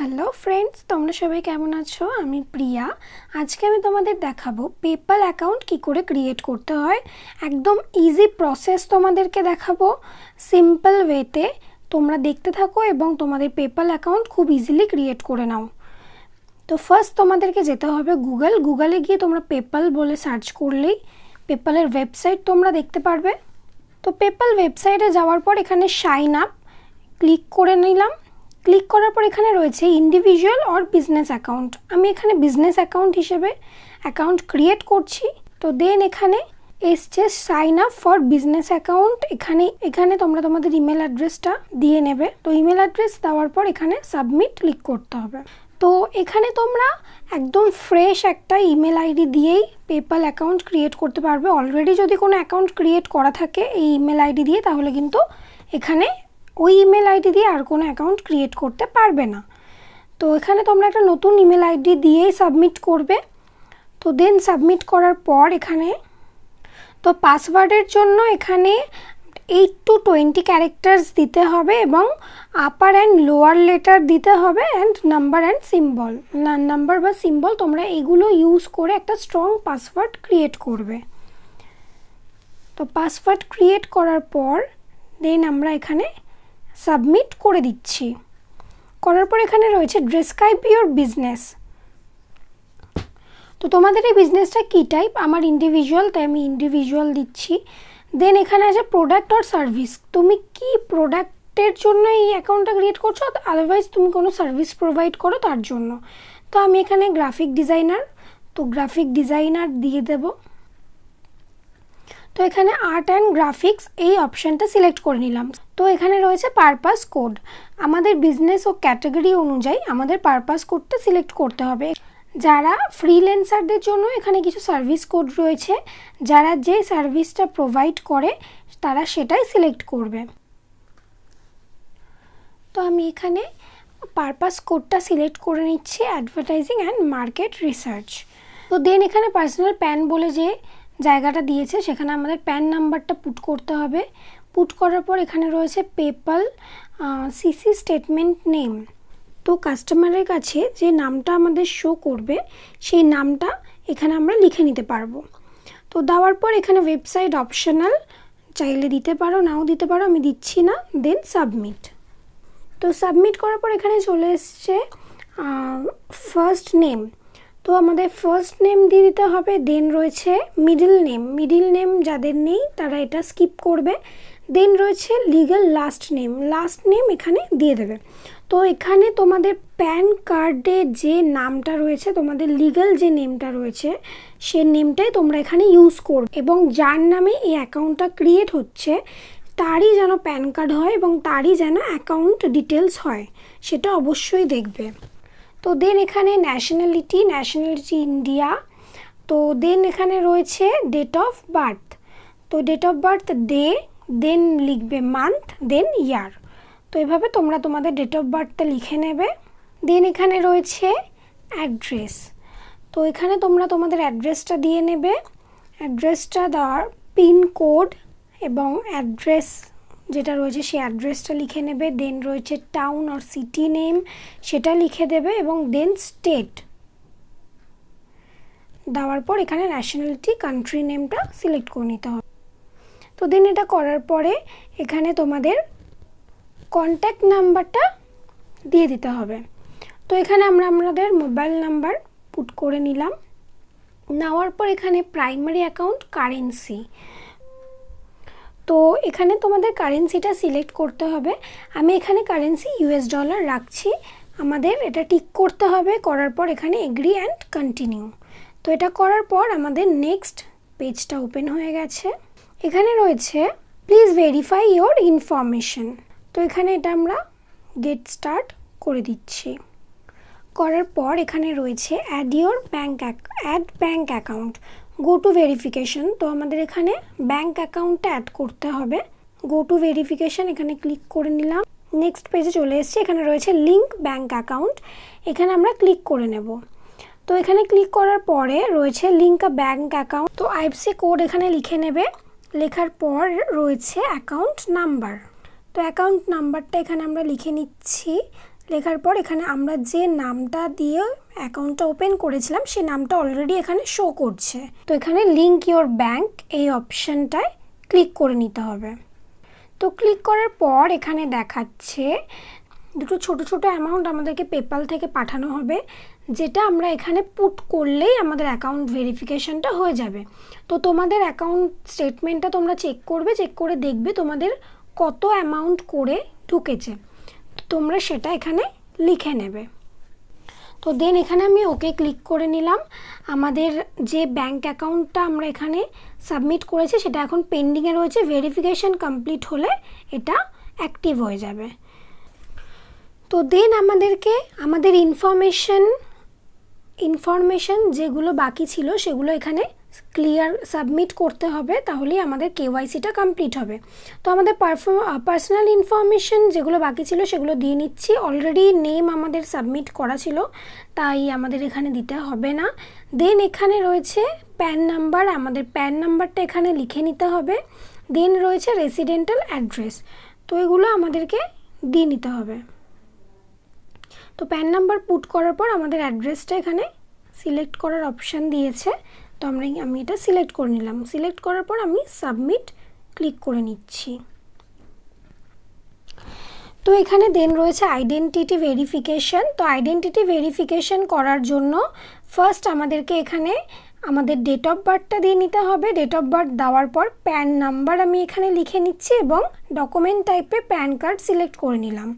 Hello friends, তোমরা সবাই কেমন আছো? আমি প্রিয়া। আজকে আমি তোমাদের দেখাবো পেপ্যাল অ্যাকাউন্ট কি করে ক্রিয়েট করতে হয়। একদম ইজি প্রসেস তোমাদেরকে দেখাবো, সিম্পল ওয়েতে। তোমরা দেখতে থাকো এবং তোমাদের পেপ্যাল অ্যাকাউন্ট খুব ইজিলি ক্রিয়েট করে নাও। তো ফার্স্ট তোমাদেরকে যেতে হবে গুগলে গিয়ে তোমরা পেপ্যাল বলে সার্চ করলেই পেপ্যালের ওয়েবসাইট তোমরা দেখতে পারবে। তো পেপ্যাল ওয়েবসাইটে যাওয়ার পর এখানে সাইন আপ ক্লিক করে নিলাম। ক্লিক করার পর এখানে রয়েছে ইন্ডিভিজুয়াল অর বিজনেস অ্যাকাউন্ট। আমি এখানে বিজনেস অ্যাকাউন্ট হিসেবে অ্যাকাউন্ট ক্রিয়েট করছি। তো দেন এখানে এসছে sign up for business account. এখানে তোমরা তোমাদের ইমেল অ্যাড্রেসটা দিয়ে নেবে। তো ইমেল অ্যাড্রেস দেওয়ার পর এখানে সাবমিট ক্লিক করতে হবে। তো এখানে তোমরা একদম ফ্রেশ একটা ইমেল আইডি দিয়েই পেপ্যাল অ্যাকাউন্ট ক্রিয়েট করতে পারবে। অলরেডি যদি কোনো অ্যাকাউন্ট ক্রিয়েট করা থাকে এই ইমেল আইডি দিয়ে, তাহলে কিন্তু এখানে ওই ইমেল আইডি দিয়ে আর কোনো অ্যাকাউন্ট ক্রিয়েট করতে পারবে না। তো এখানে তোমরা একটা নতুন ইমেল আইডি দিয়েই সাবমিট করবে। তো দেন সাবমিট করার পর এখানে তো পাসওয়ার্ডের জন্য এখানে 8 to 20 ক্যারেক্টার্স দিতে হবে এবং আপার অ্যান্ড লোয়ার লেটার দিতে হবে and number and symbol. Number বা সিম্বল তোমরা এগুলো ইউজ করে একটা স্ট্রং পাসওয়ার্ড ক্রিয়েট করবে। তো পাসওয়ার্ড ক্রিয়েট করার পর দেন আমরা এখানে সাবমিট করে দিচ্ছি। করার পর এখানে রয়েছে ডেসক্রাইব ইওর বিজনেস। তো তোমাদের এই বিজনেসটা কী টাইপ? আমার ইন্ডিভিজুয়াল, তাই আমি ইন্ডিভিজুয়াল দিচ্ছি। দেন এখানে আছে প্রোডাক্ট অর সার্ভিস। তুমি কি প্রোডাক্টের জন্য এই অ্যাকাউন্টটা ক্রিয়েট করছো, আদারওয়াইজ তুমি কোনো সার্ভিস প্রোভাইড করো তার জন্য। তো আমি এখানে গ্রাফিক ডিজাইনার, তো গ্রাফিক ডিজাইনার দিয়ে দেব। তো এখানে আর্ট অ্যান্ড গ্রাফিক্স এই অপশানটা সিলেক্ট করে নিলাম। তো এখানে রয়েছে পারপাস কোড। আমাদের বিজনেস ও ক্যাটাগরি অনুযায়ী আমাদের পারপাস কোডটা সিলেক্ট করতে হবে। যারা ফ্রিল্যান্সারদের জন্য এখানে কিছু সার্ভিস কোড রয়েছে, যারা যে সার্ভিসটা প্রোভাইড করে তারা সেটাই সিলেক্ট করবে। তো আমি এখানে পারপাস কোডটা সিলেক্ট করে নিচ্ছি, অ্যাডভার্টাইজিং অ্যান্ড মার্কেট রিসার্চ। তো দেন এখানে পার্সোনাল প্যান বলে যে জায়গাটা দিয়েছে সেখানে আমাদের প্যান নাম্বারটা পুট করতে হবে। পুট করার পর এখানে রয়েছে পেপ্যাল সিসি স্টেটমেন্ট নেম। তো কাস্টমারের কাছে যে নামটা আমাদের শো করবে সেই নামটা এখানে আমরা লিখে নিতে পারবো। তো দেওয়ার পর এখানে ওয়েবসাইট অপশনাল, চাইলে দিতে পারো নাও দিতে পারো, আমি দিচ্ছি না। দেন সাবমিট। তো সাবমিট করার পর এখানে চলে এসছে ফার্স্ট নেম। তো আমাদের ফার্স্ট নেম দিয়ে দিতে হবে। দেন রয়েছে মিডিল নেম যাদের নেই তারা এটা স্কিপ করবে। দেন রয়েছে লিগ্যাল লাস্ট নেম এখানে দিয়ে দেবে। তো এখানে তোমাদের প্যান কার্ডে যে নামটা রয়েছে, তোমাদের লিগ্যাল যে নেমটা রয়েছে সে নেমটাই তোমরা এখানে ইউজ করবে এবং যার নামে এই অ্যাকাউন্টটা ক্রিয়েট হচ্ছে তারই যেন প্যান কার্ড হয় এবং তারই যেন অ্যাকাউন্ট ডিটেলস হয়, সেটা অবশ্যই দেখবে। তো দেন এখানে ন্যাশনালিটি ইন্ডিয়া। তো দেন এখানে রয়েছে ডেট অফ বার্থ। তো ডেট অফ বার্থ দেন লিখবে মান্থ, দেন ইয়ার। তো এভাবে তোমরা তোমাদের ডেট অফ বার্থটা লিখে নেবে। দেন এখানে রয়েছে অ্যাড্রেস। তো এখানে তোমরা তোমাদের অ্যাড্রেসটা দিয়ে নেবে। অ্যাড্রেসটা দেওয়ার পিনকোড এবং অ্যাড্রেস যেটা রয়েছে সেই অ্যাড্রেসটা লিখে নেবে। দেন রয়েছে টাউন অর সিটি নেম, সেটা লিখে দেবে এবং দেন স্টেট দেওয়ার পর এখানে ন্যাশনালিটি কান্ট্রি নেমটা সিলেক্ট করে নিতে হবে। তো দেন এটা করার পরে এখানে তোমাদের কন্ট্যাক্ট নাম্বারটা দিয়ে দিতে হবে। তো এখানে আমরা আমাদের মোবাইল নাম্বার পুট করে নিলাম। নেওয়ার পর এখানে প্রাইমারি অ্যাকাউন্ট কারেন্সি। তো এখানে তোমাদের কারেন্সিটা সিলেক্ট করতে হবে। আমি এখানে কারেন্সি US ডলার রাখছি। আমাদের এটা টিক করতে হবে। করার পর এখানে এগ্রি অ্যান্ড কন্টিনিউ। তো এটা করার পর আমাদের নেক্সট পেজটা ওপেন হয়ে গেছে। এখানে রয়েছে প্লিজ ভেরিফাই ইওর ইনফরমেশন। তো এখানে এটা আমরা গেট স্টার্ট করে দিচ্ছি। করার পর এখানে রয়েছে add bank account, go to verification. তো আমাদের এখানে ব্যাঙ্ক অ্যাকাউন্টটা অ্যাড করতে হবে। গো টু ভেরিফিকেশন এখানে ক্লিক করে নিলাম। নেক্সট পেজে চলে এসেছি। এখানে রয়েছে লিঙ্ক ব্যাঙ্ক অ্যাকাউন্ট, এখানে আমরা ক্লিক করে নেব। তো এখানে ক্লিক করার পরে রয়েছে লিঙ্ক আ ব্যাঙ্ক অ্যাকাউন্ট। তো IFSC কোড এখানে লিখে নেবে। লেখার পর রয়েছে অ্যাকাউন্ট নাম্বার। তো অ্যাকাউন্ট নাম্বারটা এখানে আমরা লিখে নিচ্ছি। লেখার পর এখানে আমরা যে নামটা দিয়ে অ্যাকাউন্টটা ওপেন করেছিলাম সেই নামটা অলরেডি এখানে শো করছে। তো এখানে লিঙ্ক ইওর ব্যাঙ্ক এই অপশানটায় ক্লিক করে নিতে হবে। তো ক্লিক করার পর এখানে দেখাচ্ছে দুটো ছোট ছোট অ্যামাউন্ট আমাদেরকে পেপ্যাল থেকে পাঠানো হবে, যেটা আমরা এখানে পুট করলেই আমাদের অ্যাকাউন্ট ভেরিফিকেশনটা হয়ে যাবে। তো তোমাদের অ্যাকাউন্ট স্টেটমেন্টটা তোমরা চেক করবে, চেক করে দেখবে তোমাদের কত অ্যামাউন্ট করে ঢুকেছে, তোমরা সেটা এখানে লিখে নেবে। তো দেন এখানে আমি ওকে ক্লিক করে নিলাম। আমাদের যে ব্যাঙ্ক অ্যাকাউন্টটা আমরা এখানে সাবমিট করেছি সেটা এখন পেন্ডিংয়ে রয়েছে, ভেরিফিকেশন কমপ্লিট হলে এটা অ্যাক্টিভ হয়ে যাবে। তো দেন আমাদেরকে আমাদের ইনফরমেশন যেগুলো বাকি ছিল সেগুলো এখানে ক্লিয়ার সাবমিট করতে হবে, তাহলেই আমাদের কেওয়াইসিটা কমপ্লিট হবে। তো আমাদের পার্সোনাল ইনফরমেশন যেগুলো বাকি ছিল সেগুলো দিয়ে নিচ্ছি। অলরেডি নেম আমাদের সাবমিট করা ছিল, তাই আমাদের এখানে দিতে হবে না। দেন এখানে রয়েছে প্যান নাম্বার, আমাদের প্যান নাম্বারটা এখানে লিখে নিতে হবে। দেন রয়েছে রেসিডেন্টাল অ্যাড্রেস, তো এগুলো আমাদেরকে দিয়ে নিতে হবে। তো প্যান নাম্বার পুট করার পর আমাদের অ্যাড্রেসটা এখানে সিলেক্ট করার অপশান দিয়েছে, তো আমি এটা সিলেক্ট করে নিলাম। সিলেক্ট করার পর আমি সাবমিট ক্লিক করে নিচ্ছি। তো এখানে দেন রয়েছে আইডেন্টিটি ভেরিফিকেশন। তো আইডেন্টিটি ভেরিফিকেশন করার জন্য ফার্স্ট আমাদেরকে এখানে আমাদের ডেট অফ বার্থটা দিয়ে নিতে হবে। ডেট অফ বার্থ দেওয়ার পর প্যান নাম্বার আমি এখানে লিখে নিচ্ছি এবং ডকুমেন্ট টাইপে প্যান কার্ড সিলেক্ট করে নিলাম।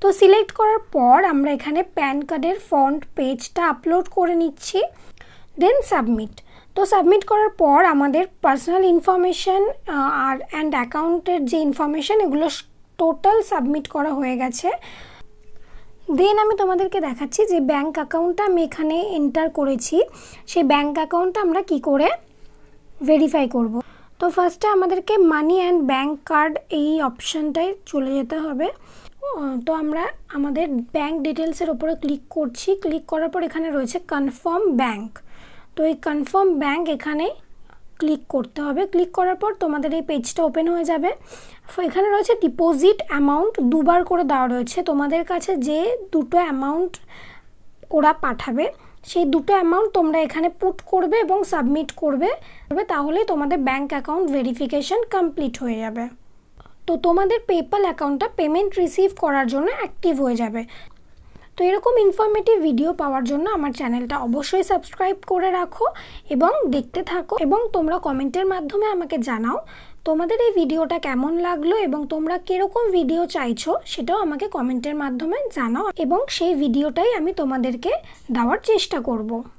তো সিলেক্ট করার পর আমরা এখানে প্যান কার্ডের ফ্রন্ট পেজটা আপলোড করে নিচ্ছি, দেন সাবমিট। তো সাবমিট করার পর আমাদের পার্সোনাল ইনফরমেশন আর অ্যান্ড অ্যাকাউন্টের যে ইনফরমেশন এগুলো টোটাল সাবমিট করা হয়ে গেছে। দেন আমি তোমাদেরকে দেখাচ্ছি যে ব্যাঙ্ক অ্যাকাউন্টটা আমি এখানে এন্টার করেছি, সেই ব্যাঙ্ক অ্যাকাউন্টটা আমরা কি করে ভেরিফাই করব। তো ফার্স্টে আমাদেরকে মানি অ্যান্ড ব্যাঙ্ক কার্ড এই অপশানটায় চলে যেতে হবে। তো আমরা আমাদের ব্যাঙ্ক ডিটেলসের ওপরে ক্লিক করছি। ক্লিক করার পর এখানে রয়েছে কনফার্ম ব্যাঙ্ক, তো এই কনফার্ম ব্যাঙ্ক এখানে ক্লিক করতে হবে। ক্লিক করার পর তোমাদের এই পেজটা ওপেন হয়ে যাবে। এখানে রয়েছে ডিপোজিট অ্যামাউন্ট দুবার করে দেওয়া রয়েছে। তোমাদের কাছে যে দুটো অ্যামাউন্ট ওরা পাঠাবে সেই দুটো অ্যামাউন্ট তোমরা এখানে পুট করবে এবং সাবমিট করবে, তাহলেই তোমাদের ব্যাঙ্ক অ্যাকাউন্ট ভেরিফিকেশন কমপ্লিট হয়ে যাবে। তো তোমাদের পেপ্যাল অ্যাকাউন্টটা পেমেন্ট রিসিভ করার জন্য অ্যাক্টিভ হয়ে যাবে। তো এরকম ইনফরমেটিভ ভিডিও পাওয়ার জন্য আমার চ্যানেলটা অবশ্যই সাবস্ক্রাইব করে রাখো এবং দেখতে থাকো, এবং তোমরা কমেন্টের মাধ্যমে আমাকে জানাও তোমাদের এই ভিডিওটা কেমন লাগলো এবং তোমরা কিরকম ভিডিও চাইছো সেটাও আমাকে কমেন্টের মাধ্যমে জানাও, এবং সেই ভিডিওটাই আমি তোমাদেরকে দেওয়ার চেষ্টা করব।